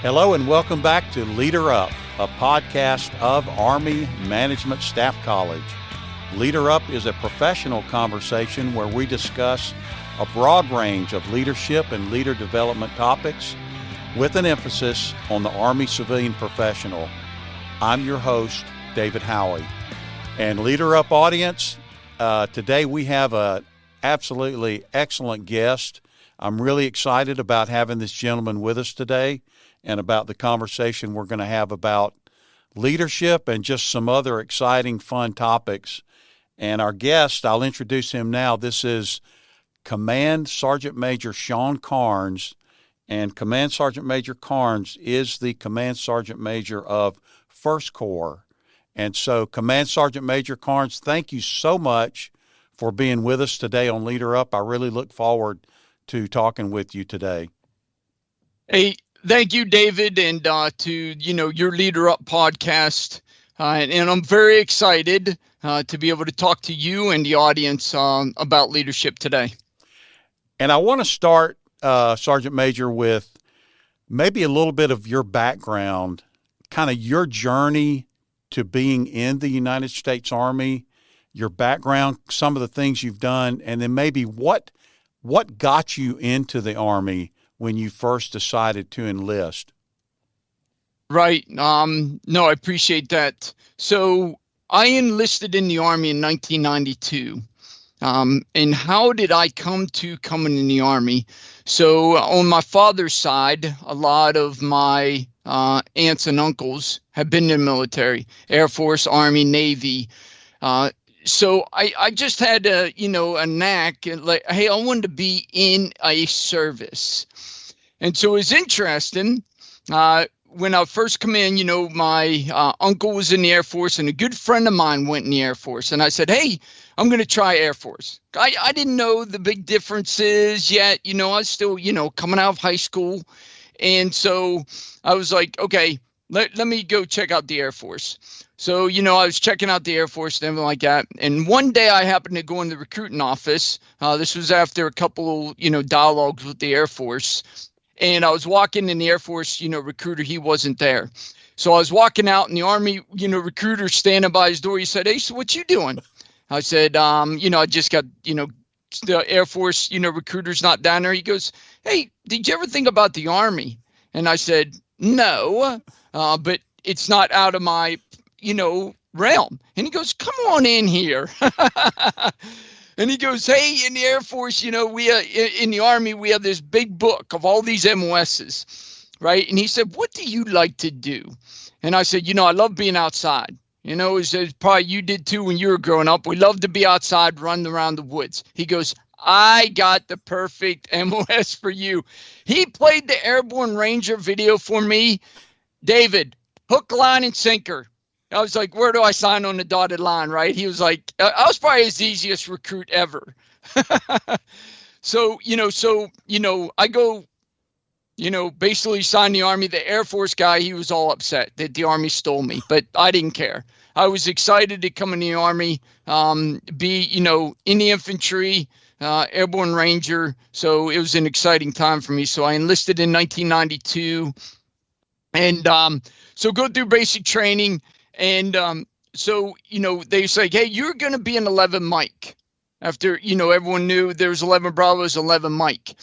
Hello and welcome back to Leader Up, a podcast of Army Management Staff College. Leader Up is a professional conversation where we discuss a broad range of leadership and leader development topics with an emphasis on the Army civilian professional. I'm your host, David Howey. And Leader Up audience, today we have an absolutely excellent guest. I'm really excited about having this gentleman with us today and about the conversation we're going to have about leadership and just some other exciting, fun topics. And our guest, I'll introduce him now. This is Command Sergeant Major Shawn Carns. And Command Sergeant Major Carns is the Command Sergeant Major of 1st Corps. And so, Command Sergeant Major Carns, thank you so much for being with us today on Leader Up. I really look forward to talking with you today. Hey, thank you, David, and to your Leader Up podcast. And I'm very excited to be able to talk to you and the audience about leadership today. And I want to start, Sergeant Major, with maybe a little bit of your background, kind of your journey to being in the United States Army, your background, some of the things you've done, and then maybe what got you into the Army when you first decided to enlist? Right. No, I appreciate that. So I enlisted in the Army in 1992. And how did I come to coming in the Army? So on my father's side, a lot of my aunts and uncles have been in the military, Air Force, Army, Navy. So I just had a knack, like, hey, I wanted to be in a service. And so it was interesting. When I first come in, my uncle was in the Air Force and a good friend of mine went in the Air Force. And I said, hey, I'm going to try Air Force. I didn't know the big differences yet. I was still, coming out of high school. And so I was like, okay, let me go check out the Air Force. So, I was checking out the Air Force and everything like that. And one day I happened to go in the recruiting office. This was after a couple, dialogues with the Air Force. And I was walking in the Air Force, recruiter, he wasn't there. So I was walking out and the Army, recruiter standing by his door. He said, hey, so what you doing? I said, I just got, the Air Force, recruiter's not down there. He goes, hey, did you ever think about the Army? And I said, no, but it's not out of my, realm. And he goes, come on in here. And he goes, hey, in the Air Force, we in the Army, we have this big book of all these MOSs, right? And he said, what do you like to do? And I said, I love being outside. As probably you did too when you were growing up. We love to be outside, running around the woods. He goes, I got the perfect MOS for you. He played the Airborne Ranger video for me. David, hook, line, and sinker. I was like, where do I sign on the dotted line, right? He was like, I was probably his easiest recruit ever. So I go, basically sign the Army. The Air Force guy, he was all upset that the Army stole me, but I didn't care. I was excited to come in the Army, be, in the infantry, Airborne Ranger. So it was an exciting time for me. So I enlisted in 1992 and so go through basic training. And so, they say, hey, you're going to be an 11 Mike. After, everyone knew there was 11 Bravos, 11 Mike.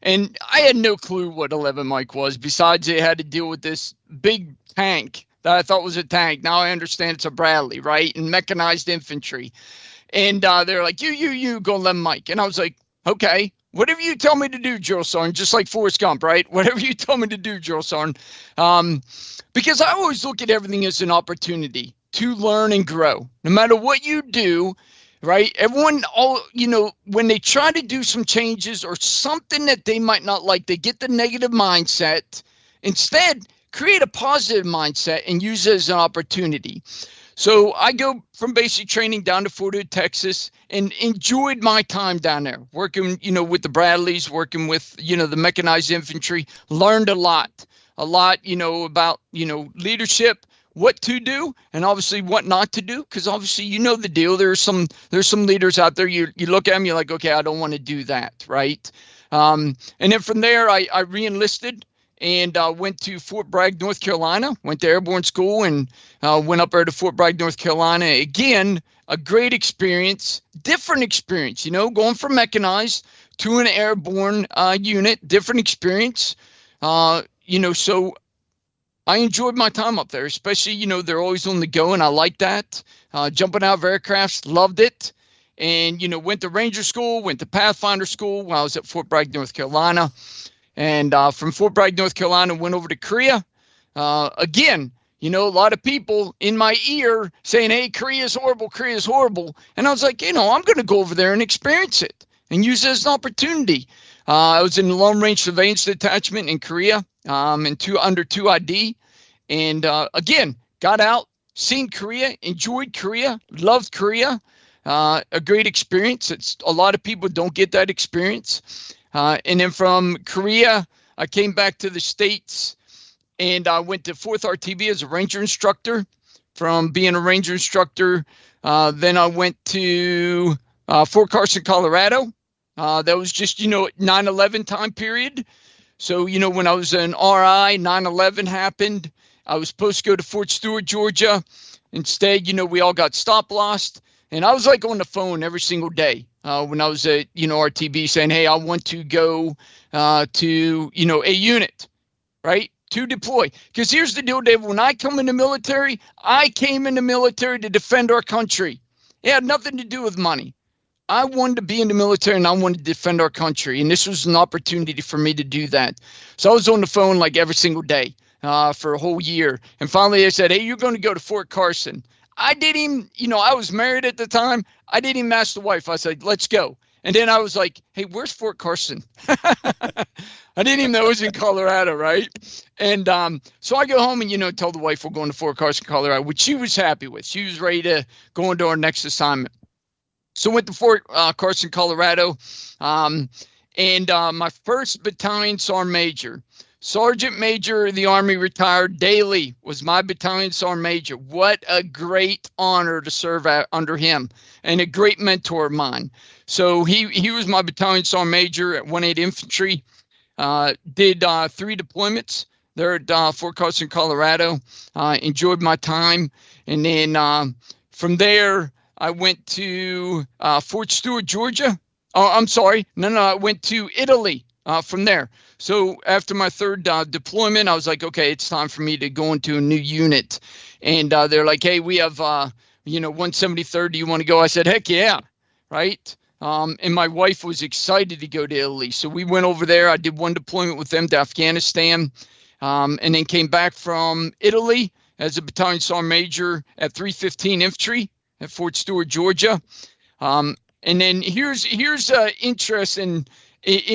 And I had no clue what 11 Mike was. Besides, they had to deal with this big tank that I thought was a tank. Now I understand it's a Bradley, right? And mechanized infantry. And they're like, you go 11 Mike. And I was like, okay, whatever you tell me to do, Drill Sergeant, just like Forrest Gump, right? Whatever you tell me to do, Drill Sergeant. Because I always look at everything as an opportunity to learn and grow. No matter what you do, right? Everyone, when they try to do some changes or something that they might not like, they get the negative mindset. Instead, create a positive mindset and use it as an opportunity. So I go from basic training down to Fort Hood, Texas, and enjoyed my time down there, working, with the Bradleys, working with, the mechanized infantry, learned a lot, about, leadership, what to do, and obviously what not to do, because obviously the deal. There's some leaders out there, you look at them, you're like, okay, I don't want to do that, right? And then from there, I re-enlisted and went to Fort Bragg, North Carolina, went to airborne school, and went up there to Fort Bragg, North Carolina. Again, a great experience, different experience, going from mechanized to an airborne unit, different experience. So I enjoyed my time up there, especially, they're always on the go, and I like that. Jumping out of aircrafts, loved it. And, went to Ranger School, went to Pathfinder School while I was at Fort Bragg, North Carolina. And from Fort Bragg, North Carolina, went over to Korea. Again, a lot of people in my ear saying, hey, Korea is horrible, Korea is horrible. And I was like, I'm going to go over there and experience it and use it as an opportunity. I was in the Long Range Surveillance Detachment in Korea under 2ID. And again, got out, seen Korea, enjoyed Korea, loved Korea. A great experience. A lot of people don't get that experience. And then from Korea, I came back to the States, and I went to 4th RTB as a Ranger instructor. From being a Ranger instructor, then I went to Fort Carson, Colorado. That was just, 9/11 time period. So, when I was an RI, 9/11 happened. I was supposed to go to Fort Stewart, Georgia. Instead, we all got stop lost. And I was like on the phone every single day when I was at, RTB saying, hey, I want to go to, a unit, right, to deploy. Because here's the deal, Dave. When I come in the military, I came in the military to defend our country. It had nothing to do with money. I wanted to be in the military, and I wanted to defend our country. And this was an opportunity for me to do that. So I was on the phone like every single day for a whole year. And finally, they said, hey, you're going to go to Fort Carson. I didn't even, I was married at the time. I didn't even ask the wife. I said, let's go. And then I was like, hey, where's Fort Carson? I didn't even know it was in Colorado, right? And so I go home and, tell the wife we're going to Fort Carson, Colorado, which she was happy with. She was ready to go into our next assignment. So went to Fort Carson, Colorado. And my first battalion sergeant major. Sergeant Major of the Army retired Daly was my battalion sergeant major. What a great honor to serve under him, and a great mentor of mine. So he was my battalion sergeant major at 1/8 Infantry. Did 3 deployments there at Fort Carson, Colorado. Enjoyed my time, and then from there I went to Fort Stewart, Georgia. Oh, I'm sorry. No, I went to Italy from there. So after my 3rd deployment, I was like, okay, it's time for me to go into a new unit. And they're like, hey, we have, 173rd. Do you want to go? I said, heck yeah. Right. And my wife was excited to go to Italy. So we went over there. I did 1 deployment with them to Afghanistan, and then came back from Italy as a battalion sergeant major at 315 Infantry at Fort Stewart, Georgia. And then here's interest in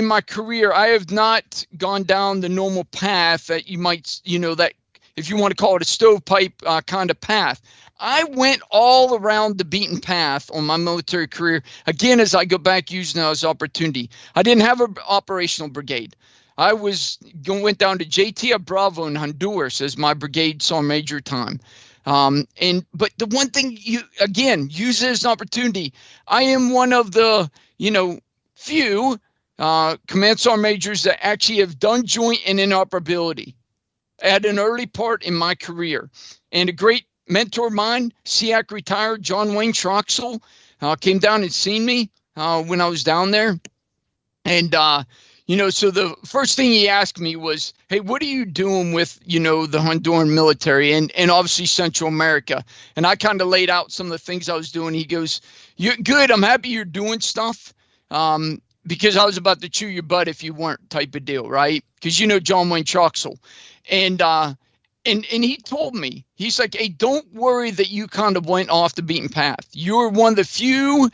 my career. I have not gone down the normal path that you might, that if you want to call it a stovepipe kind of path. I went all around the beaten path on my military career. Again, as I go back using it as opportunity. I didn't have an operational brigade. I went down to JT Bravo in Honduras as my brigade sergeant major time. But the one thing use it as an opportunity. I am one of the, few command sergeant majors that actually have done joint and interoperability at an early part in my career. And a great mentor of mine, SEAC retired, John Wayne Troxel, came down and seen me when I was down there. And, so the first thing he asked me was, hey, what are you doing with, the Honduran military and obviously Central America? And I kind of laid out some of the things I was doing. He goes, you're good. I'm happy you're doing stuff. Because I was about to chew your butt if you weren't, type of deal, right? Because John Wayne Troxel. And he told me, he's like, hey, don't worry that you kind of went off the beaten path. You're one of the few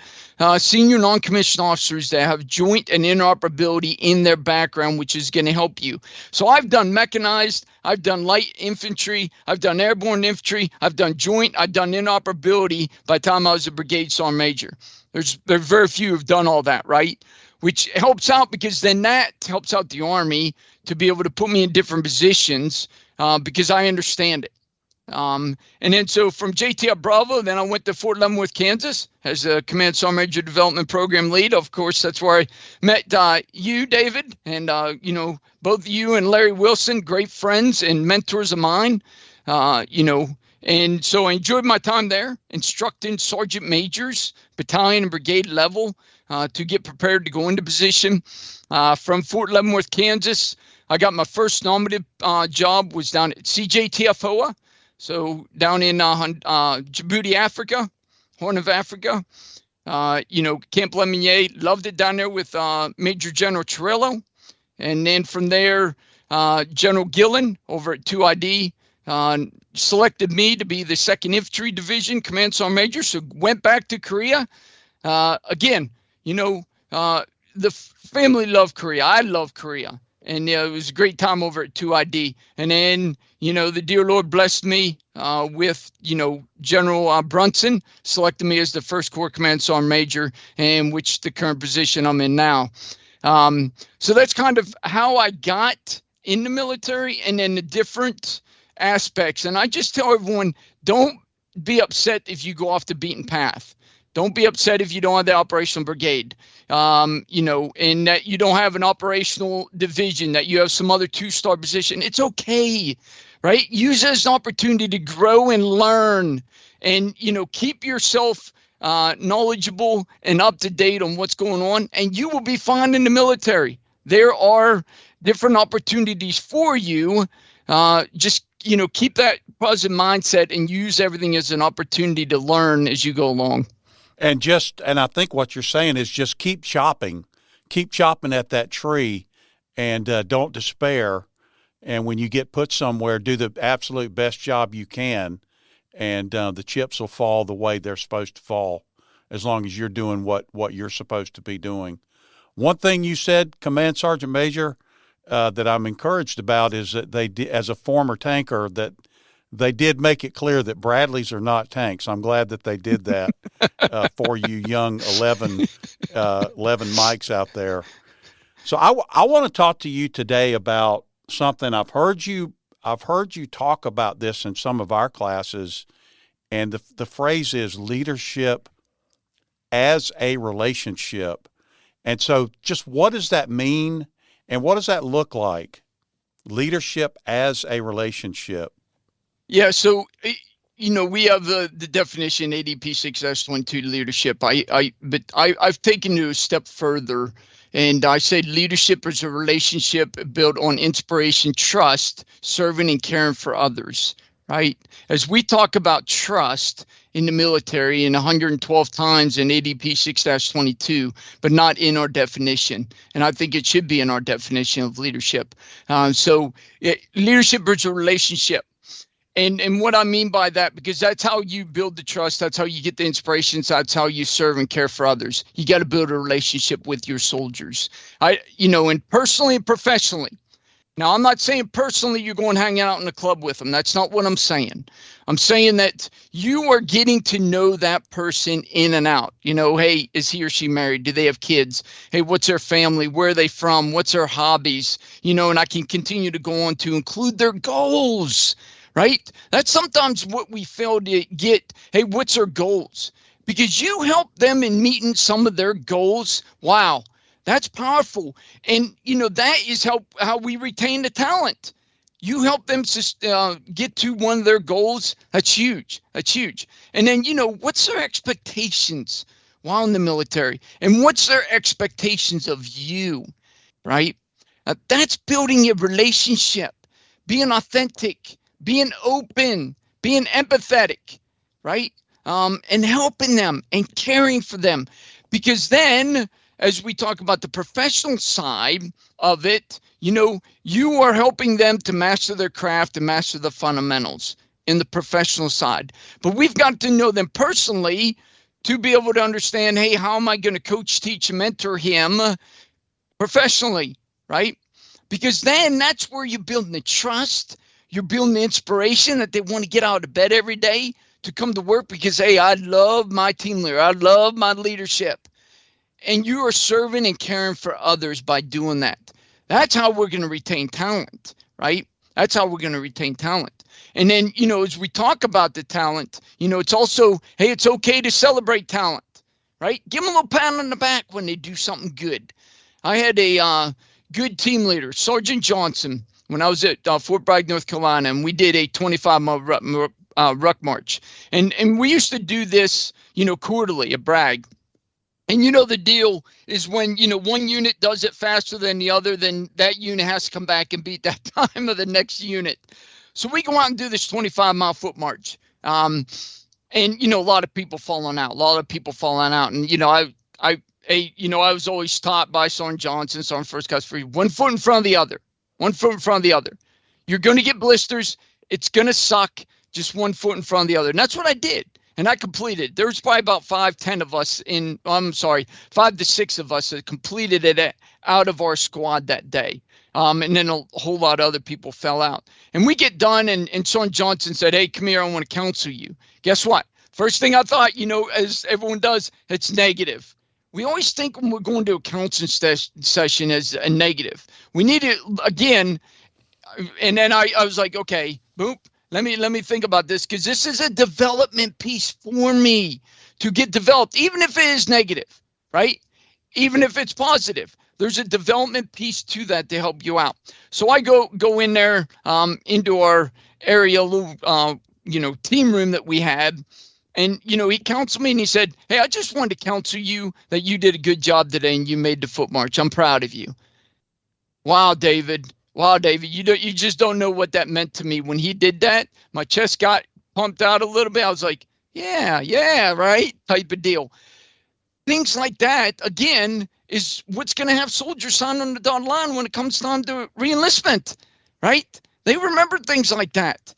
senior non-commissioned officers that have joint and interoperability in their background, which is going to help you. So I've done mechanized, I've done light infantry, I've done airborne infantry, I've done joint, I've done interoperability by the time I was a brigade sergeant major. There are very few who've done all that, right? Which helps out because then that helps out the Army to be able to put me in different positions because I understand it. And then so from JTF Bravo, then I went to Fort Leavenworth, Kansas as a Command Sergeant Major Development Program Lead. Of course, that's where I met you, David, and, both you and Larry Wilson, great friends and mentors of mine, and so I enjoyed my time there, instructing sergeant majors, battalion and brigade level to get prepared to go into position. From Fort Leavenworth, Kansas, I got my first nominative job was down at CJTF-HOA. So down in Djibouti, Africa, Horn of Africa, Camp Lemonnier, loved it down there with Major General Chirillo. And then from there, General Gillen over at 2ID selected me to be the 2nd Infantry Division Command Sergeant Major. So went back to Korea. Again, the family loved Korea. I love Korea. And it was a great time over at 2ID. And then, the dear Lord blessed me with, General Brunson selected me as the 1st Corps Command Sergeant Major, and which the current position I'm in now. So that's kind of how I got in the military and then the different aspects. And I just tell everyone, don't be upset if you go off the beaten path. Don't be upset if you don't have the operational brigade, and that you don't have an operational division, that you have some other 2-star position. It's okay, right? Use it as an opportunity to grow and learn and, keep yourself knowledgeable and up to date on what's going on, and you will be fine in the military. There are different opportunities for you. Just, keep that positive mindset and use everything as an opportunity to learn as you go along. And I think what you're saying is just keep chopping at that tree, and don't despair. And when you get put somewhere, do the absolute best job you can, and the chips will fall the way they're supposed to fall, as long as you're doing what you're supposed to be doing. One thing you said, Command Sergeant Major, that I'm encouraged about is that they, as a former tanker, that they did make it clear that Bradleys are not tanks. I'm glad that they did that for you young 11 mics out there. So I want to talk to you today about something. I've heard you talk about this in some of our classes, and the phrase is leadership as a relationship. And so just what does that mean, and what does that look like? Leadership as a relationship. Yeah, so we have the definition ADP 6-22 leadership. But I've taken it a step further, and I say leadership is a relationship built on inspiration, trust, serving and caring for others. Right? As we talk about trust in the military, in 112 times in ADP 6-22, but not in our definition. And I think it should be in our definition of leadership. Leadership is a relationship. And what I mean by that, because that's how you build the trust, that's how you get the inspirations, that's how you serve and care for others. You got to build a relationship with your soldiers. And personally and professionally. Now, I'm not saying personally you're going hanging out in the club with them. That's not what I'm saying. I'm saying that you are getting to know that person in and out. Hey, is he or she married? Do they have kids? Hey, what's their family? Where are they from? What's their hobbies? And I can continue to go on to include their goals. Right? That's sometimes what we fail to get. Hey, what's their goals? Because you help them in meeting some of their goals. Wow, that's powerful. And, that is how we retain the talent. You help them get to one of their goals. That's huge. That's huge. And then, what's their expectations while in the military? And what's their expectations of you? Right? That's building a relationship, being authentic, being open, being empathetic, right? And helping them and caring for them. Because then, as we talk about the professional side of it, you are helping them to master their craft and master the fundamentals in the professional side. But we've got to know them personally to be able to understand, hey, how am I going to coach, teach, and mentor him professionally, right? Because then that's where you're building the trust. You're building the inspiration that they want to get out of bed every day to come to work because, hey, I love my team leader. I love my leadership. And you are serving and caring for others by doing that. That's how we're going to retain talent, right? That's how we're going to retain talent. And then, as we talk about the talent, it's also, hey, it's okay to celebrate talent, right? Give them a little pat on the back when they do something good. I had a good team leader, Sergeant Johnson, when I was at Fort Bragg, North Carolina, and we did a 25-mile ruck march. And we used to do this, quarterly at Bragg. And the deal is when, one unit does it faster than the other, then that unit has to come back and beat that time of the next unit. So we go out and do this 25-mile foot march. And, a lot of people falling out, And, I was always taught by Sergeant Johnson, Sergeant First Class Free, 1 foot in front of the other, 1 foot in front of the other. You're going to get blisters. It's going to suck, just 1 foot in front of the other. And that's what I did. And I completed. There was probably about 5 to 6 of us that completed it out of our squad that day. And then a whole lot of other people fell out. And we get done, and Sergeant Johnson said, hey, come here, I want to counsel you. Guess what? First thing I thought, as everyone does, it's negative. We always think when we're going to a counseling session as a negative. We need it again. And then I was like, okay, boop. Let me think about this, because this is a development piece for me to get developed, even if it is negative, right? Even if it's positive, there's a development piece to that to help you out. So I go in there into our area, little team room that we had, and he counseled me and he said, hey, I just wanted to counsel you that you did a good job today and you made the foot march. I'm proud of you. Wow, David. You just don't know what that meant to me. When he did that, my chest got pumped out a little bit. I was like, yeah, right, type of deal. Things like that, again, is what's going to have soldiers sign on the dotted line when it comes time to reenlistment, right? They remember things like that.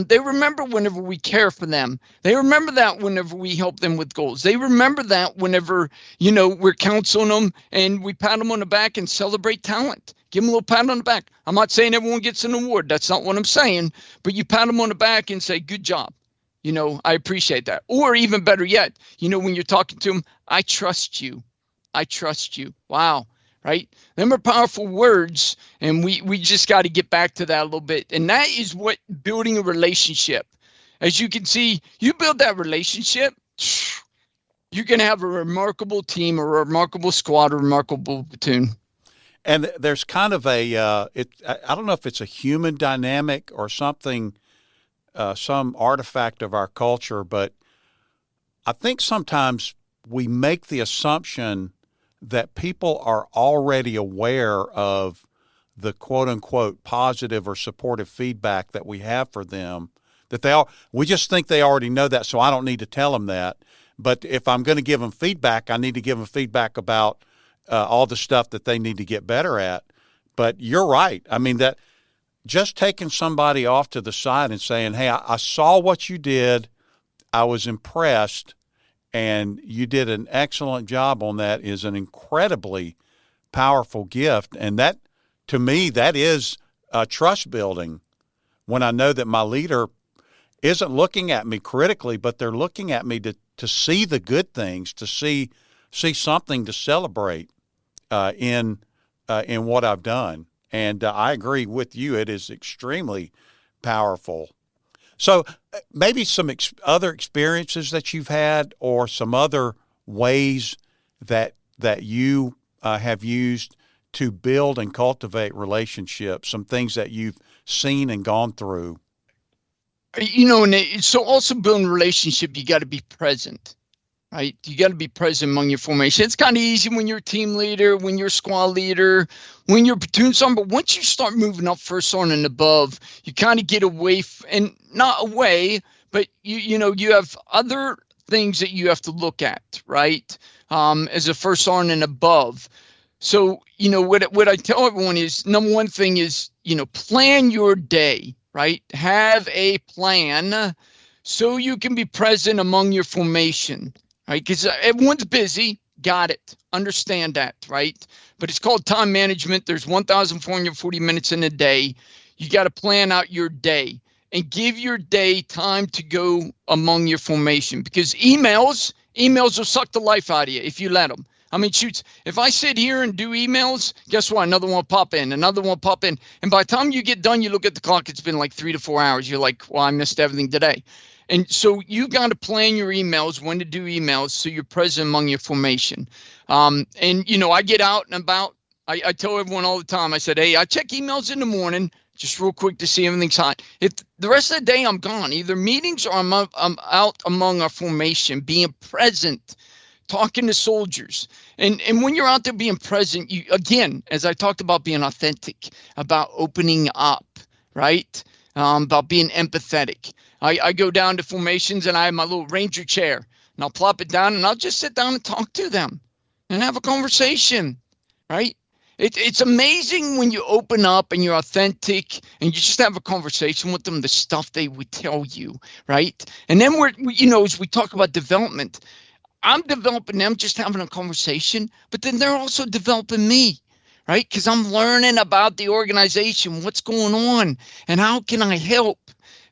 They remember whenever we care for them. They remember that whenever we help them with goals. They remember that whenever, we're counseling them and we pat them on the back and celebrate talent. Give them a little pat on the back. I'm not saying everyone gets an award. That's not what I'm saying. But you pat them on the back and say, good job. I appreciate that. Or even better yet, when you're talking to them, I trust you. Wow. Right? Them are powerful words. And we just got to get back to that a little bit. And that is what building a relationship. As you can see, you build that relationship, you're going to have a remarkable team, a remarkable squad, a remarkable platoon. And there's kind of I don't know if it's a human dynamic or something, some artifact of our culture, but I think sometimes we make the assumption that people are already aware of the quote unquote positive or supportive feedback that we have for them, that we just think they already know that. So I don't need to tell them that. But if I'm going to give them feedback, I need to give them feedback about all the stuff that they need to get better at. But you're right. I mean, that just taking somebody off to the side and saying, hey, I saw what you did. I was impressed, and you did an excellent job on that is an incredibly powerful gift. And that, to me, that is trust building when I know that my leader isn't looking at me critically, but they're looking at me to see the good things, to see something to celebrate in what I've done. And I agree with you. It is extremely powerful. So maybe some other experiences that you've had, or some other ways that you have used to build and cultivate relationships, some things that you've seen and gone through. And so also building a relationship, you got to be present. Right? You got to be present among your formation. It's kind of easy when you're a team leader, when you're a squad leader, when you're a platoon sergeant. But once you start moving up first sergeant and above, you kind of get away and not away, but you have other things that you have to look at, right? As a first sergeant and above. So, what I tell everyone is, number one thing is, plan your day, right? Have a plan so you can be present among your formation. Right, because everyone's busy. Got it. Understand that, right? But it's called time management. There's 1,440 minutes in a day. You got to plan out your day and give your day time to go among your formation, because emails will suck the life out of you if you let them. I mean, shoots, if I sit here and do emails, guess what? Another one will pop in, another one will pop in. And by the time you get done, you look at the clock, it's been like 3 to 4 hours. You're like, well, I missed everything today. And so you got to plan your emails, when to do emails, so you're present among your formation. And, I get out and about. I tell everyone all the time, I said, hey, I check emails in the morning, just real quick to see everything's hot. If the rest of the day I'm gone, either meetings or I'm out among our formation, being present, talking to soldiers. And when you're out there being present, you, again, as I talked about being authentic, about opening up, right? About being empathetic. I go down to formations and I have my little ranger chair and I'll plop it down and I'll just sit down and talk to them and have a conversation, right? It's amazing when you open up and you're authentic and you just have a conversation with them, the stuff they would tell you, right? And then as we talk about development, I'm developing them, just having a conversation, but then they're also developing me, right? Because I'm learning about the organization, what's going on, and how can I help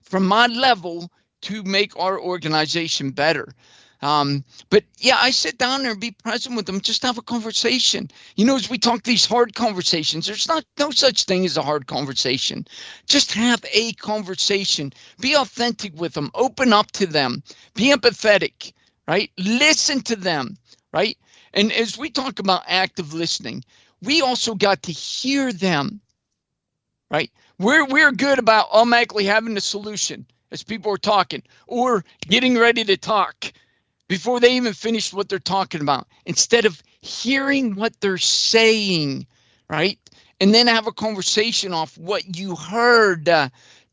from my level to make our organization better. But yeah, I sit down there and be present with them, just have a conversation. As we talk these hard conversations, there's no such thing as a hard conversation. Just have a conversation, be authentic with them, open up to them, be empathetic, right? Listen to them, right? And as we talk about active listening, we also got to hear them, right? We're good about automatically having the solution as people are talking or getting ready to talk before they even finish what they're talking about, instead of hearing what they're saying, right? And then have a conversation off what you heard,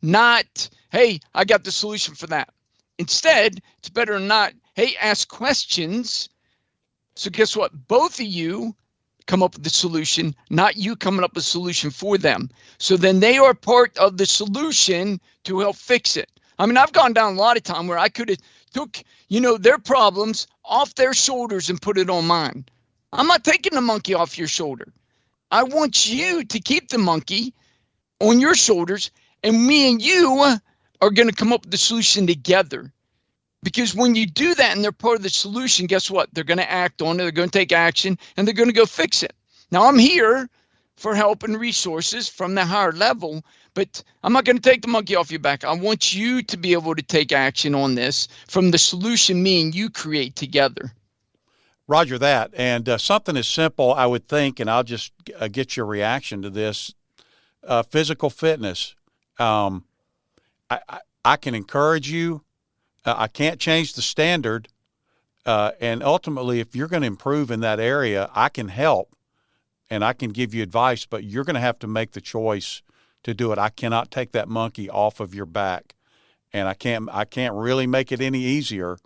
not, hey, I got the solution for that. Instead, it's better not, hey, ask questions. So guess what? Both of you come up with the solution, not you coming up with a solution for them. So then they are part of the solution to help fix it. I mean, I've gone down a lot of time where I could have took, their problems off their shoulders and put it on mine. I'm not taking the monkey off your shoulder. I want you to keep the monkey on your shoulders, and me and you are going to come up with the solution together. Because when you do that and they're part of the solution, guess what? They're going to act on it, they're going to take action, and they're going to go fix it. Now, I'm here for help and resources from the higher level, but I'm not going to take the monkey off your back. I want you to be able to take action on this from the solution me and you create together. Roger that. And something as simple, I would think, and I'll just get your reaction to this, physical fitness. I can encourage you. I can't change the standard. And ultimately, if you're going to improve in that area, I can help and I can give you advice, but you're going to have to make the choice to do it. I cannot take that monkey off of your back, and I can't really make it any easier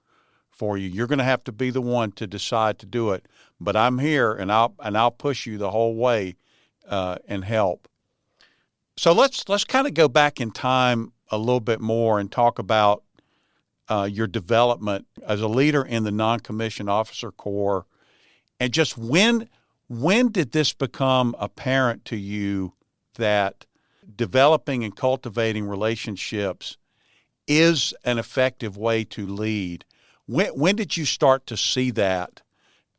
for you. You're going to have to be the one to decide to do it, but I'm here and I'll push you the whole way and help. So let's kind of go back in time a little bit more and talk about your development as a leader in the non-commissioned officer corps, and just when did this become apparent to you that developing and cultivating relationships is an effective way to lead? When did you start to see that?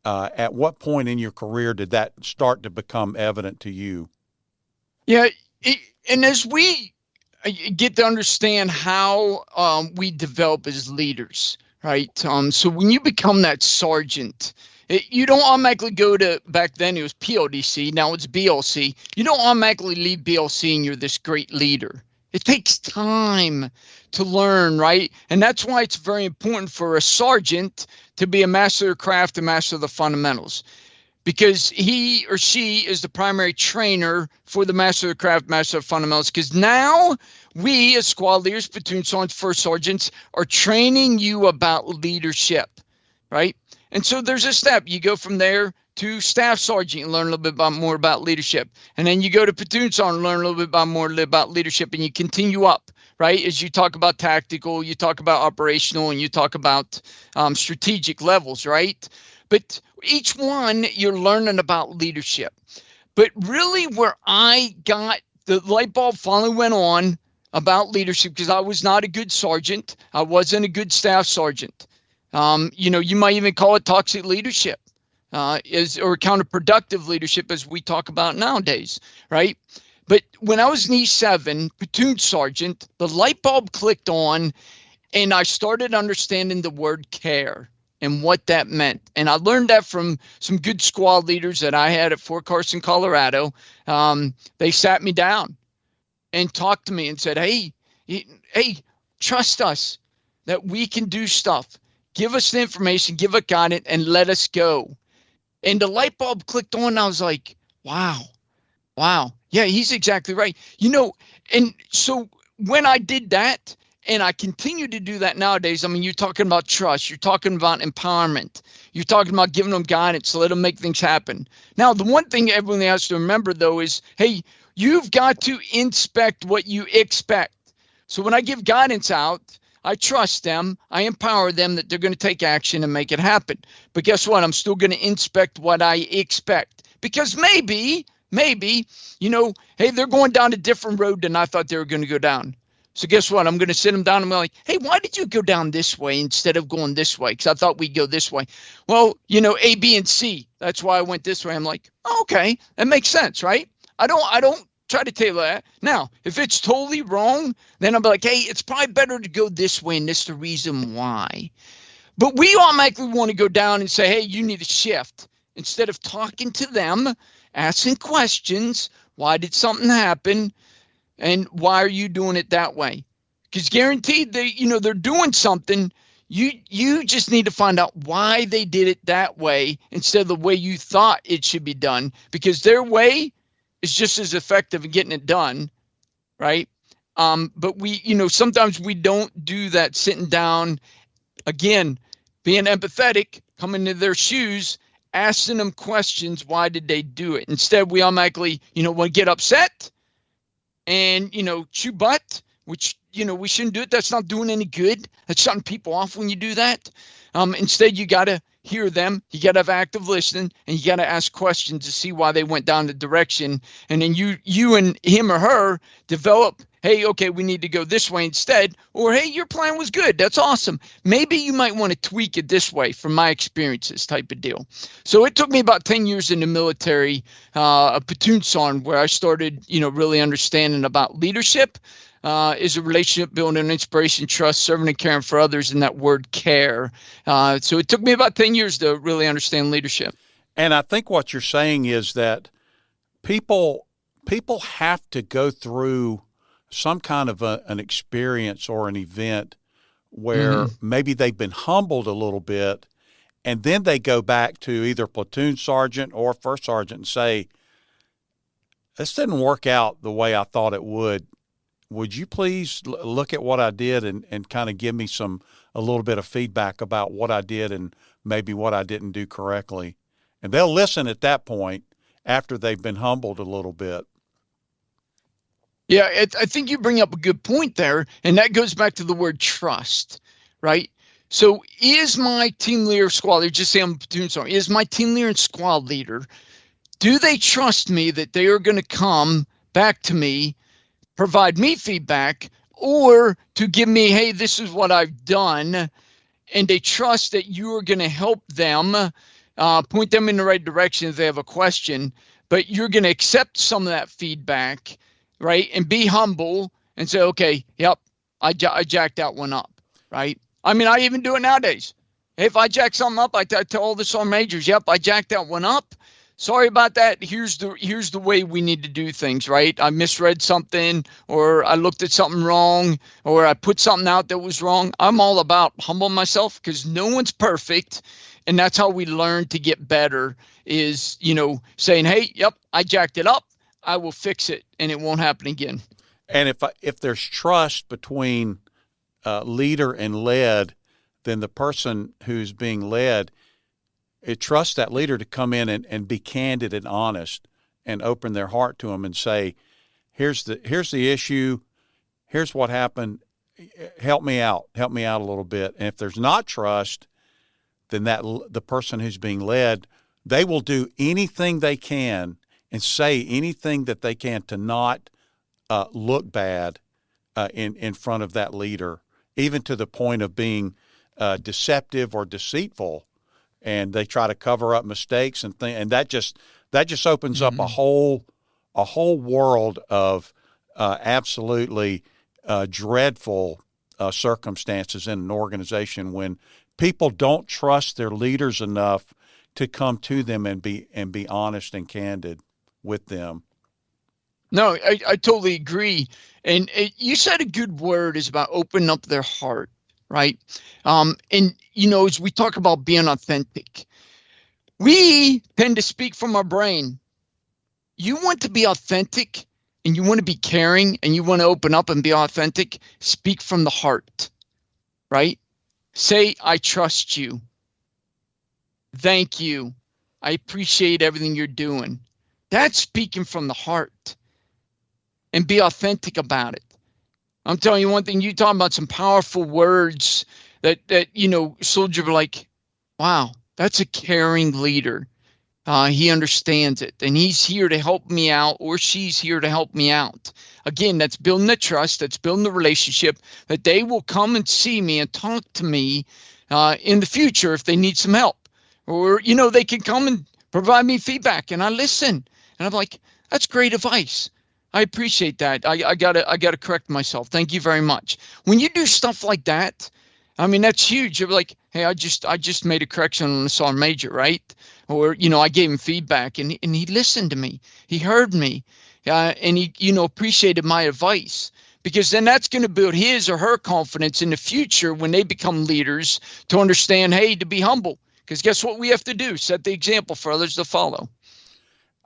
At what point in your career did that start to become evident to you? Yeah, and as we get to understand how we develop as leaders, right? So when you become that sergeant, you don't automatically go to, back then it was PLDC, now it's BLC. You don't automatically leave BLC and you're this great leader. It takes time to learn, right? And that's why it's very important for a sergeant to be a master of craft and master of the fundamentals, because he or she is the primary trainer for the master of craft, master of fundamentals. Because now we as squad leaders, platoon sergeants, first sergeants are training you about leadership, right? And so there's a step. You go from there to staff sergeant and learn a little bit more about leadership. And then you go to platoon sergeant and learn a little bit more about leadership, and you continue up, right? As you talk about tactical, you talk about operational, and you talk about strategic levels, right? But each one, you're learning about leadership. But really where I got the light bulb finally went on about leadership, because I was not a good sergeant. I wasn't a good staff sergeant. You might even call it toxic leadership. or counterproductive leadership as we talk about nowadays, right? But when I was in E7, platoon sergeant, the light bulb clicked on, and I started understanding the word care and what that meant. And I learned that from some good squad leaders that I had at Fort Carson, Colorado. They sat me down and talked to me and said, hey, trust us that we can do stuff. Give us the information, give it guidance, and let us go. And the light bulb clicked on, and I was like, wow. Yeah, he's exactly right. And so when I did that, and I continue to do that nowadays, I mean, you're talking about trust, you're talking about empowerment, you're talking about giving them guidance to let them make things happen. Now, the one thing everyone has to remember, though, is, hey, you've got to inspect what you expect. So when I give guidance out, I trust them, I empower them that they're going to take action and make it happen. But guess what? I'm still going to inspect what I expect. Because maybe, hey, they're going down a different road than I thought they were going to go down. So guess what? I'm going to sit them down and be like, hey, why did you go down this way instead of going this way? Because I thought we'd go this way. Well, A, B, and C. That's why I went this way. I'm like, oh, okay, that makes sense, right? I don't try to tell you that. Now, if it's totally wrong, then I'll be like, hey, it's probably better to go this way, and this is the reason why. But we automatically want to go down and say, hey, you need a shift. Instead of talking to them, asking questions, why did something happen, and why are you doing it that way? Because guaranteed they're doing something. You just need to find out why they did it that way instead of the way you thought it should be done, because their way is just as effective in getting it done, right? But sometimes we don't do that, sitting down, again, being empathetic, coming into their shoes, asking them questions, why did they do it? Instead, we automatically, want to get upset and, chew butt, which, we shouldn't do it. That's not doing any good. That's shutting people off when you do that. Instead, you got to hear them. You got to have active listening, and you got to ask questions to see why they went down the direction. And then you and him or her develop, hey, okay, we need to go this way instead. Or, hey, your plan was good. That's awesome. Maybe you might want to tweak it this way from my experiences, type of deal. So it took me about 10 years in the military, a platoon sergeant, where I started, really understanding about leadership. Is a relationship building, inspiration, trust, serving and caring for others, and that word care. So it took me about 10 years to really understand leadership. And I think what you're saying is that people have to go through some kind of an experience or an event where maybe they've been humbled a little bit, and then they go back to either platoon sergeant or first sergeant and say, this didn't work out the way I thought it would. Would you please look at what I did and kind of give me a little bit of feedback about what I did and maybe what I didn't do correctly? And they'll listen at that point after they've been humbled a little bit. Yeah, I think you bring up a good point there, and that goes back to the word trust, right? So is my team leader, squad leader, just say I'm a platoon sergeant, is my team leader and squad leader, do they trust me that they are going to come back to me, provide me feedback, or to give me, hey, this is what I've done, and they trust that you are going to help them, point them in the right direction if they have a question, but you're going to accept some of that feedback, right, and be humble and say, okay, yep, I jacked that one up, right? I mean, I even do it nowadays. If I jack something up, I tell all the sergeant majors, yep, I jacked that one up. Sorry about that. Here's the way we need to do things, right? I misread something, or I looked at something wrong, or I put something out that was wrong. I'm all about humbling myself, because no one's perfect. And that's how we learn to get better, is, saying, hey, yep, I jacked it up. I will fix it, and it won't happen again. And if there's trust between leader and led, then the person who's being led, it trusts that leader to come in and be candid and honest and open their heart to them and say, here's the issue. Here's what happened. Help me out a little bit. And if there's not trust, then the person who's being led, they will do anything they can and say anything that they can to not look bad in front of that leader, even to the point of being deceptive or deceitful. and they try to cover up mistakes and that just opens up a whole world of absolutely dreadful circumstances in an organization when people don't trust their leaders enough to come to them and be honest and candid with them. No, I totally agree. And you said a good word is about opening up their heart, right? And, as we talk about being authentic, we tend to speak from our brain. You want to be authentic and you want to be caring and you want to open up and be authentic, speak from the heart, right? Say, I trust you. Thank you. I appreciate everything you're doing. That's speaking from the heart. And be authentic about it. I'm telling you one thing, you talking about some powerful words that soldier were like, wow, that's a caring leader. He understands it and he's here to help me out, or she's here to help me out. Again, that's building the trust, that's building the relationship that they will come and see me and talk to me in the future if they need some help. Or, they can come and provide me feedback and I listen. And I'm like, that's great advice. I appreciate that. I gotta correct myself. Thank you very much. When you do stuff like that, I mean, that's huge. You're like, hey, I just made a correction on the sergeant major, right? Or, I gave him feedback and he listened to me. He heard me and he, appreciated my advice, because then that's going to build his or her confidence in the future when they become leaders to understand, hey, to be humble, because guess what we have to do? Set the example for others to follow.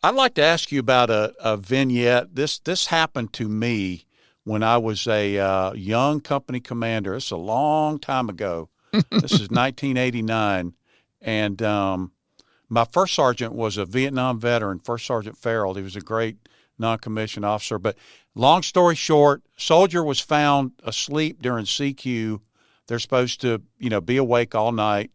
I'd like to ask you about a vignette. This happened to me when I was a young company commander. It's a long time ago. This is 1989. And my first sergeant was a Vietnam veteran, First Sergeant Farrell. He was a great non-commissioned officer. But long story short, soldier was found asleep during CQ. They're supposed to, be awake all night.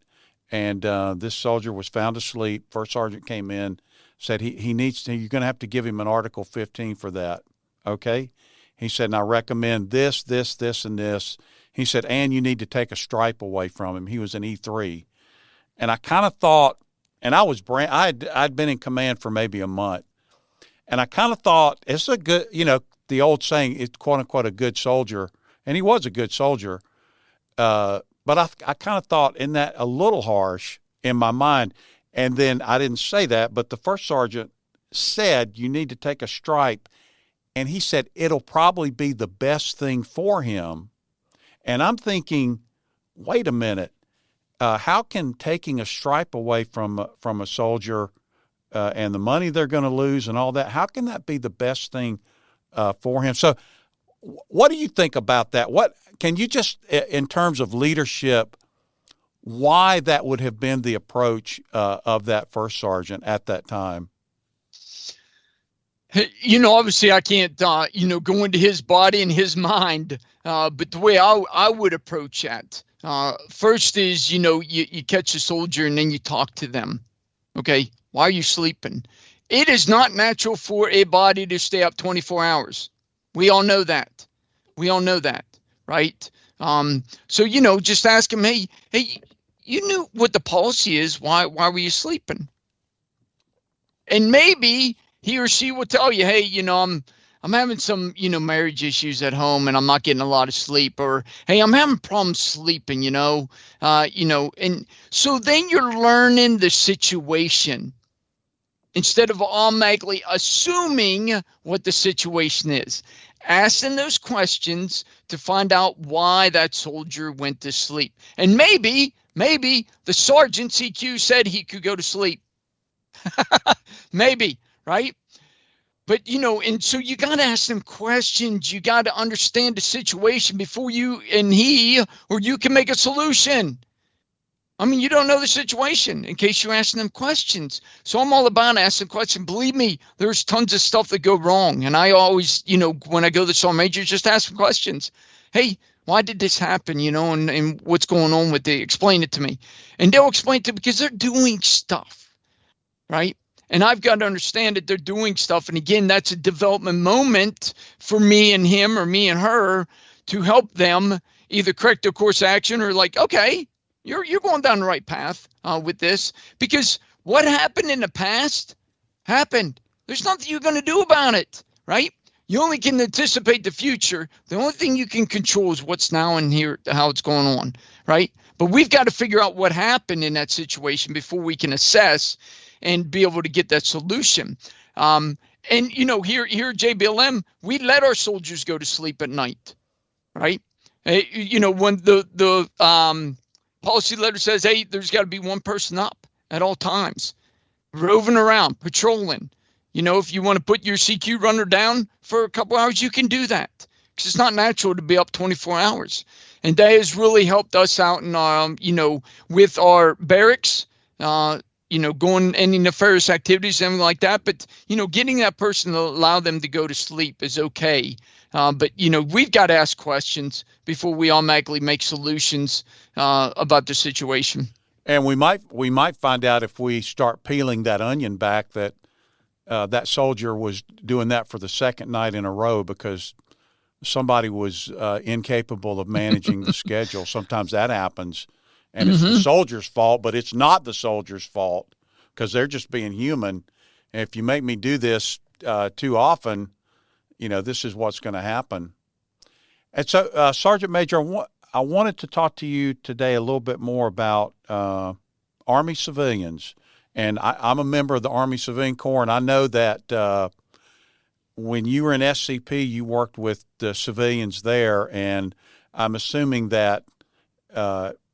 And this soldier was found asleep. First sergeant came in, said he needs to, you're going to have to give him an Article 15 for that. Okay. He said, and I recommend this, and this. He said, and you need to take a stripe away from him. He was an E3. And I kind of thought, and I'd been in command for maybe a month. And I kind of thought, it's a good, the old saying, it's quote unquote a good soldier. And he was a good soldier. But I kind of thought, isn't that a little harsh in my mind? And then I didn't say that, but the first sergeant said, you need to take a stripe. And he said, it'll probably be the best thing for him. And I'm thinking, wait a minute. How can taking a stripe away from a soldier and the money they're going to lose and all that, how can that be the best thing for him? So what do you think about that? What can you just, in terms of leadership, why that would have been the approach of that first sergeant at that time? Obviously I can't, go into his body and his mind, but the way I would approach that, first is, you catch a soldier and then you talk to them. Okay. Why are you sleeping? It is not natural for a body to stay up 24 hours. We all know that. Right? So, just ask him, hey, you knew what the policy is. Why were you sleeping? And maybe he or she will tell you, hey, I'm having some, marriage issues at home and I'm not getting a lot of sleep, or, hey, I'm having problems sleeping, and so then you're learning the situation instead of automatically assuming what the situation is. Asking those questions to find out why that soldier went to sleep. And maybe the sergeant CQ said he could go to sleep. Maybe, right? But, and so you got to ask them questions. You got to understand the situation before you and he or you can make a solution. I mean, you don't know the situation in case you're asking them questions. So I'm all about asking questions. Believe me, there's tons of stuff that go wrong. And I always, when I go to the sergeant major, just ask them questions. Hey, why did this happen? And what's going on with it? Explain it to me. And they'll explain to me because they're doing stuff, right? And I've got to understand that they're doing stuff. And again, that's a development moment for me and him or me and her to help them either correct their course of action or like, okay, you're going down the right path with this, because what happened in the past happened. There's nothing you're going to do about it, right? You only can anticipate the future. The only thing you can control is what's now and here, how it's going on, right? But we've got to figure out what happened in that situation before we can assess and be able to get that solution. And, you know, here at JBLM, we let our soldiers go to sleep at night, right? You know, when the policy letter says, hey, there's got to be one person up at all times, roving around, patrolling. You know, if you want to put your CQ runner down for a couple hours, you can do that, because it's not natural to be up 24 hours. And that has really helped us out in, you know, with our barracks, you know, going any nefarious activities, anything like that. But, you know, getting that person to allow them to go to sleep is okay. But, you know, we've got to ask questions before we automatically make solutions about the situation. And we might find out, if we start peeling that onion back, that that soldier was doing that for the second night in a row because somebody was incapable of managing the schedule. Sometimes that happens, and it's the soldier's fault, but it's not the soldier's fault, because they're just being human. And if you make me do this too often, you know, this is what's going to happen. And so, Sergeant Major, I wanted to talk to you today a little bit more about Army civilians. And I'm a member of the Army Civilian Corps, and I know that when you were in SCP, you worked with the civilians there, and I'm assuming that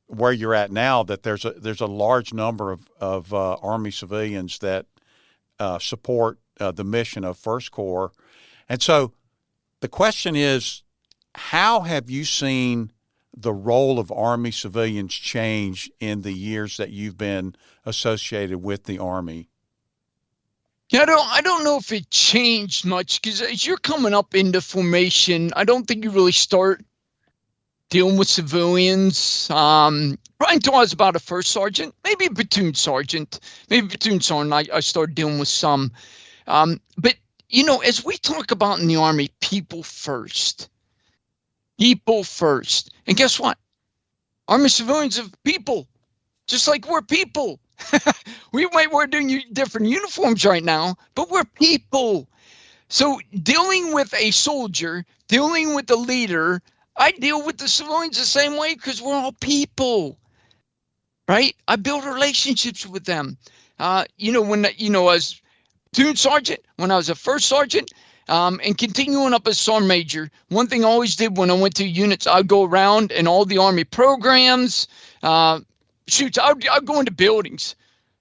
where you're at now, that there's a large number of Army civilians that support the mission of First Corps. And so the question is, how have you seen the role of Army civilians change in the years that you've been associated with the Army? Yeah, I don't know if it changed much, because as you're coming up into formation, I don't think you really start dealing with civilians probably until I was about a first sergeant, maybe a platoon sergeant. I started dealing with some. But, you know, as we talk about in the Army, people first. People first. And guess what? Army civilians are people, just like we're people. We might wear different uniforms right now, but we're people. So dealing with a soldier, dealing with the leader, I deal with the civilians the same way, because we're all people, right? I build relationships with them. You know, when, you know, as platoon sergeant, when I was a first sergeant, and continuing up as sergeant major, one thing I always did when I went to units, I'd go around and all the Army programs, shoots, I'd go into buildings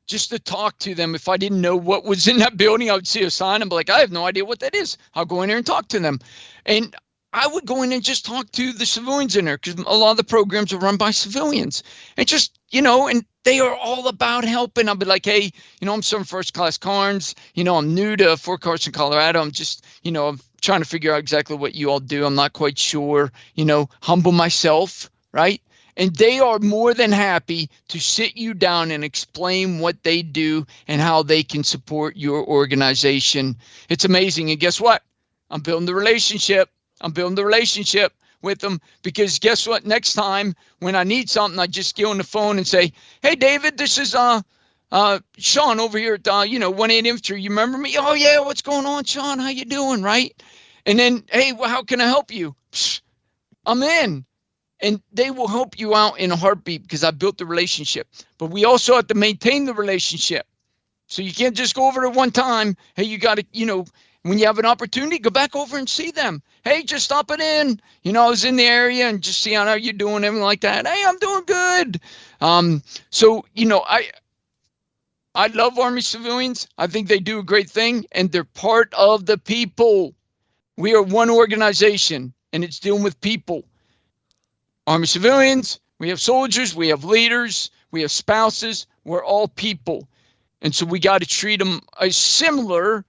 just to talk to them. If I didn't know what was in that building, I would see a sign and be like, I have no idea what that is. I'll go in there and talk to them. And I would go in and just talk to the civilians in there, because a lot of the programs are run by civilians. And just, you know, and they are all about helping. I'll be like, hey, you know, I'm some first class Carns. You know, I'm new to Fort Carson, Colorado. I'm just, you know, I'm trying to figure out exactly what you all do. I'm not quite sure, you know, humble myself, right? And they are more than happy to sit you down and explain what they do and how they can support your organization. It's amazing. And guess what? I'm building the relationship. With them, because guess what? Next time when I need something, I just get on the phone and say, hey, David, this is Shawn over here at, you know, 1-8 Infantry. You remember me? Oh, yeah. What's going on, Shawn? How you doing? Right. And then, hey, well, how can I help you? Psh, I'm in. And they will help you out in a heartbeat, because I built the relationship. But we also have to maintain the relationship. So you can't just go over there one time. Hey, you got to, you know, when you have an opportunity, go back over and see them. Hey, just stop it in. You know, I was in the area and just see how you're doing, everything like that. Hey, I'm doing good. So, you know, I love Army civilians. I think they do a great thing, and they're part of the people. We are one organization, and it's dealing with people. Army civilians, we have soldiers, we have leaders, we have spouses. We're all people. And so we got to treat them as similar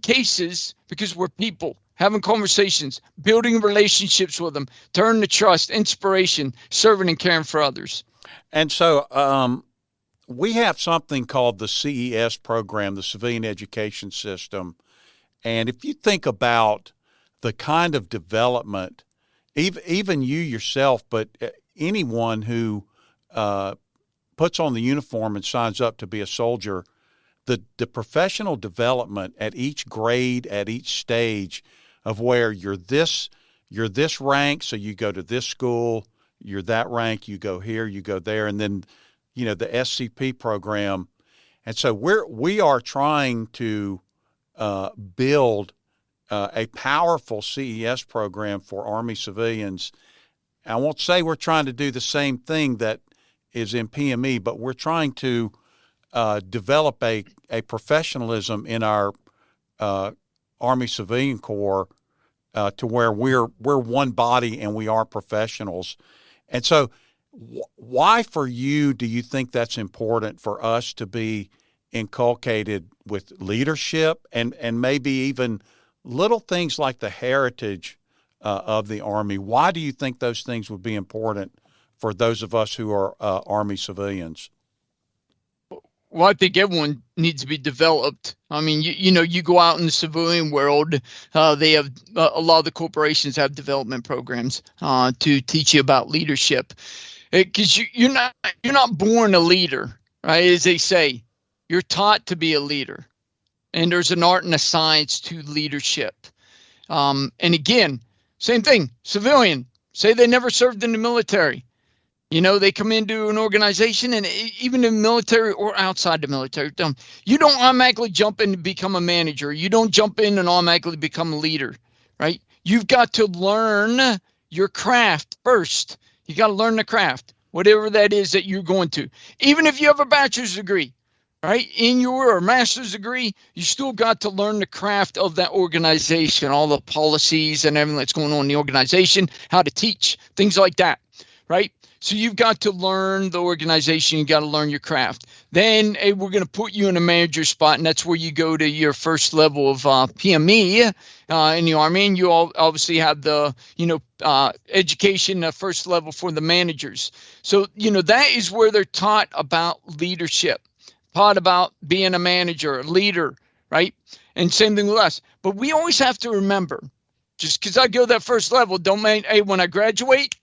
cases, because we're people, having conversations, building relationships with them, turning to trust, inspiration, serving and caring for others. And so we have something called the CES program, the Civilian Education System. And if you think about the kind of development, even you yourself, but anyone who puts on the uniform and signs up to be a soldier, the professional development at each grade, at each stage of where you're this rank, so you go to this school, you're that rank, you go here, you go there, and then, the SCP program. And so we are trying to build a powerful CES program for Army civilians. I won't say we're trying to do the same thing that is in PME, but we're trying to develop a professionalism in our Army Civilian Corps to where we're one body and we are professionals. And so why for you do you think that's important for us to be inculcated with leadership and maybe even little things like the heritage of the Army? Why do you think those things would be important for those of us who are Army civilians? Well, I think everyone needs to be developed. I mean, you go out in the civilian world, they have a lot of the corporations have development programs to teach you about leadership, because you're not born a leader, right? As they say, you're taught to be a leader, and there's an art and a science to leadership. And again, same thing, civilian, say they never served in the military. They come into an organization, and even in the military or outside the military, you don't automatically jump in and become a manager. You don't jump in and automatically become a leader, right? You've got to learn your craft first. You got to learn the craft, whatever that is that you're going to. Even if you have a bachelor's degree, right, or master's degree, you still got to learn the craft of that organization, all the policies and everything that's going on in the organization, how to teach, things like that, right? So you've got to learn the organization. You got to learn your craft. Then we're going to put you in a manager spot, and that's where you go to your first level of PME in the Army. And you all obviously have the education first level for the managers. So that is where they're taught about leadership, taught about being a manager, a leader, right? And same thing with us. But we always have to remember, just because I go that first level, don't mean when I graduate,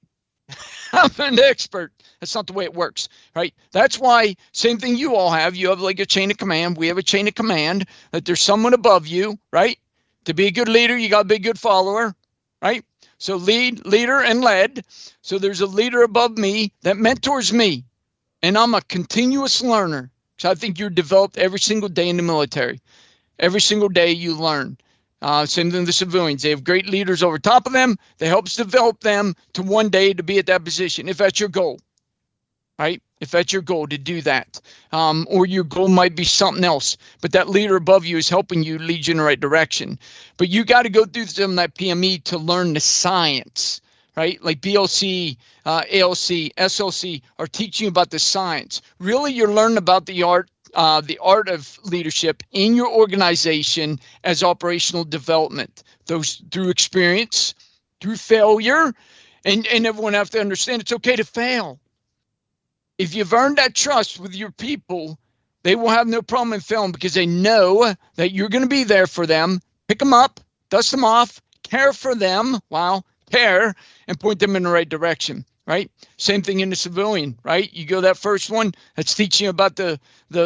I'm an expert. That's not the way it works, right? That's why, same thing you all have. You have like a chain of command. We have a chain of command that there's someone above you, right? To be a good leader, you got to be a good follower, right? So leader, and led. So there's a leader above me that mentors me, and I'm a continuous learner. So I think you're developed every single day in the military. Every single day you learn. Same thing with the civilians. They have great leaders over top of them that helps develop them to one day to be at that position, if that's your goal, right? If that's your goal to do that. Or your goal might be something else, but that leader above you is helping you lead you in the right direction. But you got to go through some of that PME to learn the science, right? Like BLC, ALC, SLC are teaching you about the science. Really, you're learning about the art of leadership in your organization as operational development. Those through experience, through failure, and everyone have to understand it's okay to fail. If you've earned that trust with your people, they will have no problem in failing because they know that you're going to be there for them. Pick them up, dust them off, care for them. Care, and point them in the right direction. Right? Same thing in the civilian, right? You go that first one, that's teaching you about the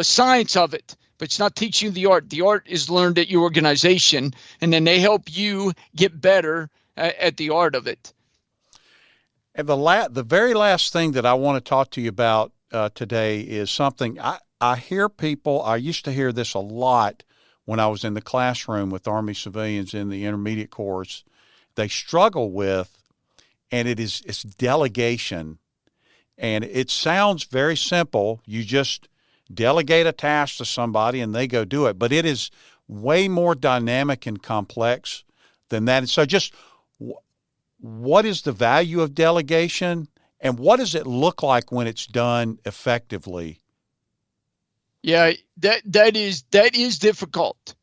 science of it, but it's not teaching you the art. The art is learned at your organization, and then they help you get better at the art of it. And the very last thing that I want to talk to you about today is something I hear people, I used to hear this a lot when I was in the classroom with Army civilians in the intermediate course, they struggle with, and it's delegation. And it sounds very simple. You just delegate a task to somebody and they go do it. But it is way more dynamic and complex than that. And so just what is the value of delegation, and what does it look like when it's done effectively? Yeah, that is difficult.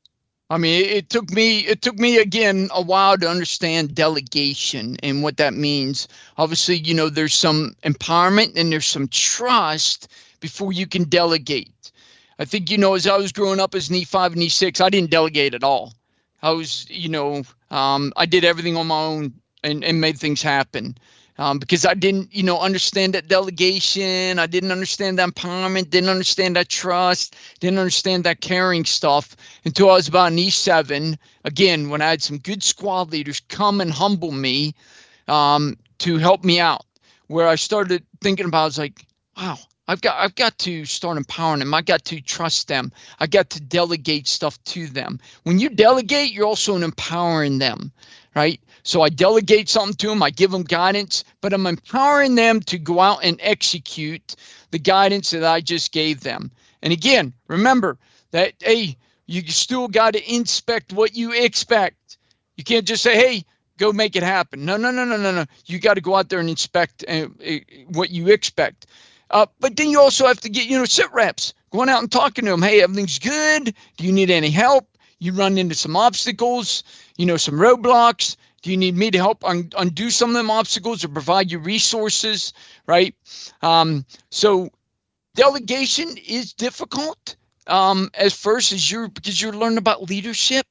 I mean, it took me again a while to understand delegation and what that means. Obviously, there's some empowerment and there's some trust before you can delegate. I think, as I was growing up as an E5 and E6, I didn't delegate at all. I was, I did everything on my own and made things happen. because I didn't, understand that delegation. I didn't understand that empowerment, didn't understand that trust, didn't understand that caring stuff until I was about an E7. Again, when I had some good squad leaders come and humble me to help me out, where I started thinking about, I was like, wow, I've got to start empowering them. I got to trust them. I got to delegate stuff to them. When you delegate, you're also empowering them, right? So I delegate something to them. I give them guidance, but I'm empowering them to go out and execute the guidance that I just gave them. And again, remember that, hey, you still got to inspect what you expect. You can't just say, hey, go make it happen. No. You got to go out there and inspect what you expect. But then you also have to get, sit reps, going out and talking to them. Hey, everything's good. Do you need any help? You run into some obstacles, some roadblocks. Do you need me to help undo some of them obstacles or provide you resources, right? So delegation is difficult because you're learning about leadership.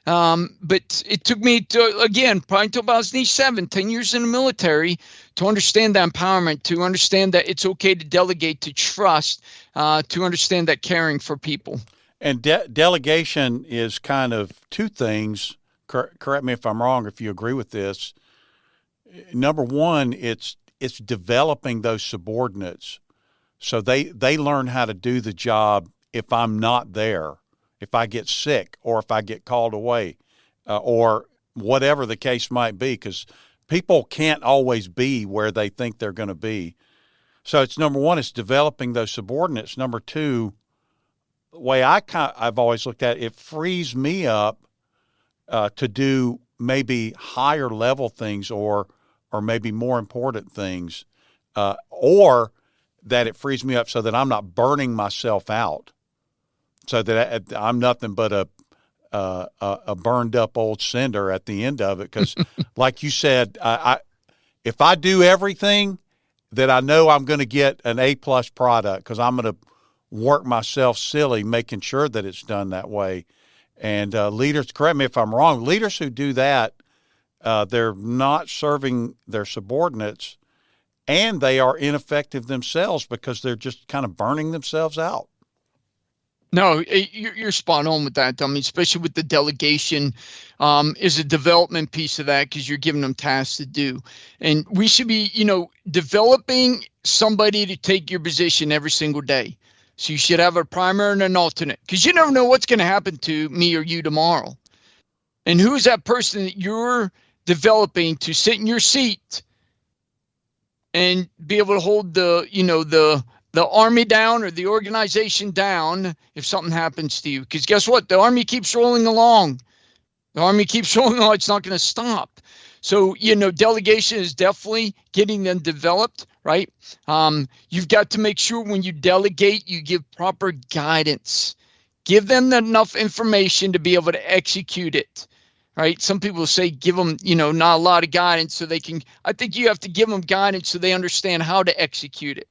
But it took me probably until about I was 7, 10 years in the military to understand that empowerment, to understand that it's okay to delegate, to trust, to understand that caring for people. And delegation is kind of two things. Correct me if I'm wrong, if you agree with this. Number one, it's developing those subordinates so they learn how to do the job if I'm not there, if I get sick or if I get called away or whatever the case might be, because people can't always be where they think they're going to be. So it's number one, it's developing those subordinates. Number two, the way I've always looked at it, it frees me up to do maybe higher level things or maybe more important things, or that it frees me up so that I'm not burning myself out, so that I'm nothing but a burned up old cinder at the end of it. Because like you said, if I do everything, that I know I'm going to get an A+ product, because I'm going to work myself silly making sure that it's done that way. And leaders, correct me if I'm wrong, leaders who do that, they're not serving their subordinates, and they are ineffective themselves because they're just kind of burning themselves out. No, you're spot on with that. I mean, especially with the delegation is a development piece of that, because you're giving them tasks to do. And we should be, developing somebody to take your position every single day. So you should have a primary and an alternate, because you never know what's going to happen to me or you tomorrow. And who is that person that you're developing to sit in your seat and be able to hold the Army down or the organization down if something happens to you? Because guess what? The Army keeps rolling along. It's not going to stop. So, delegation is definitely getting them developed, right? You've got to make sure when you delegate, you give proper guidance. Give them enough information to be able to execute it, right? Some people say give them, not a lot of guidance so they can. I think you have to give them guidance so they understand how to execute it.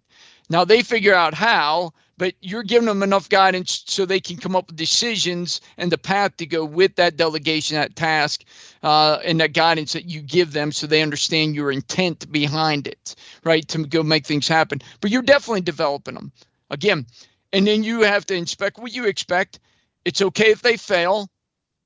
Now they figure out how, but you're giving them enough guidance so they can come up with decisions and the path to go with that delegation, that task, and that guidance that you give them, so they understand your intent behind it, right, to go make things happen. But you're definitely developing them. Again, and then you have to inspect what you expect. It's okay if they fail.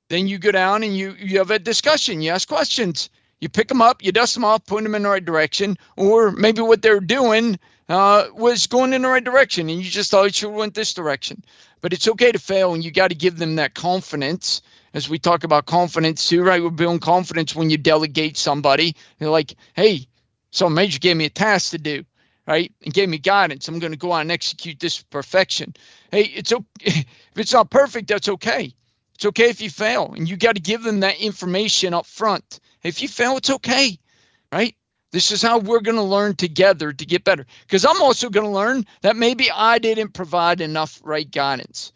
Then you go down and you have a discussion. You ask questions. You pick them up, you dust them off, point them in the right direction, or maybe what they're doing was going in the right direction and you just thought it should have went this direction. But it's okay to fail, and you got to give them that confidence. As we talk about confidence too, right? We're building confidence when you delegate somebody. They're like, hey, Sergeant Major gave me a task to do, right? And gave me guidance. I'm going to go out and execute this to perfection. Hey, it's okay. If it's not perfect, that's okay. It's okay if you fail, and you got to give them that information up front. If you fail, it's okay, right? This is how we're going to learn together to get better. Because I'm also going to learn that maybe I didn't provide enough right guidance,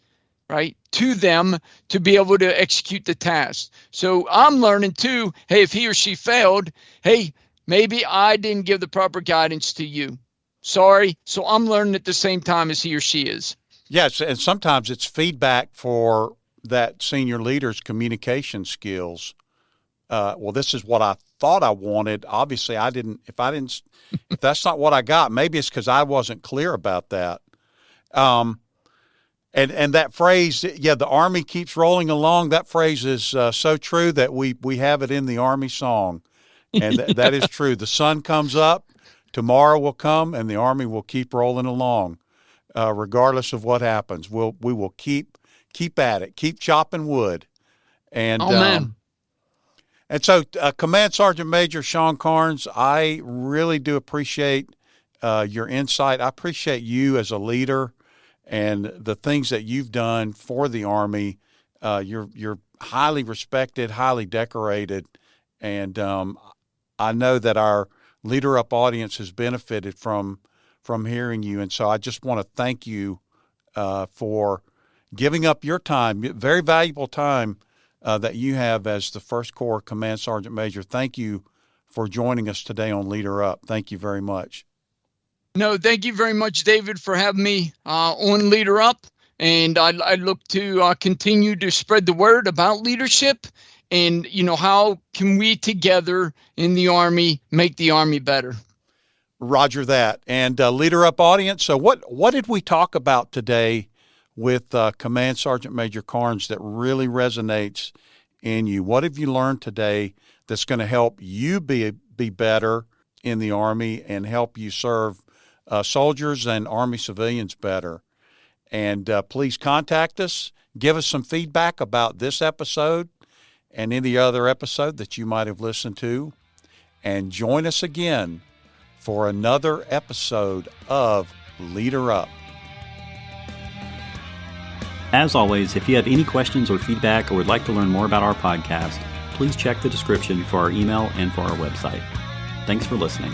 right, to them to be able to execute the task. So I'm learning too, hey, if he or she failed, hey, maybe I didn't give the proper guidance to you. Sorry. So I'm learning at the same time as he or she is. Yes, and sometimes it's feedback for that senior leader's communication skills. Well, this is what I thought I wanted. Obviously, if that's not what I got, maybe it's because I wasn't clear about that. And that phrase, the Army keeps rolling along. That phrase is so true that we have it in the Army song. And that is true. The sun comes up, tomorrow will come, and the Army will keep rolling along, regardless of what happens. We will keep at it, keep chopping wood. And man. And so, Command Sergeant Major Shawn Carns, I really do appreciate your insight. I appreciate you as a leader and the things that you've done for the Army. You're highly respected, highly decorated, and I know that our Leader Up audience has benefited from hearing you. And so I just want to thank you for giving up your time, very valuable time that you have as the 1st Corps Command Sergeant Major. Thank you for joining us today on Leader Up. Thank you very much. No, thank you very much, David, for having me on Leader Up. And I look to continue to spread the word about leadership and, how can we together in the Army make the Army better? Roger that. And Leader Up audience, so what did we talk about today with Command Sergeant Major Carns that really resonates in you? What have you learned today that's going to help you be better in the Army and help you serve soldiers and Army civilians better? And please contact us. Give us some feedback about this episode and any other episode that you might have listened to. And join us again for another episode of Leader Up. As always, if you have any questions or feedback or would like to learn more about our podcast, please check the description for our email and for our website. Thanks for listening.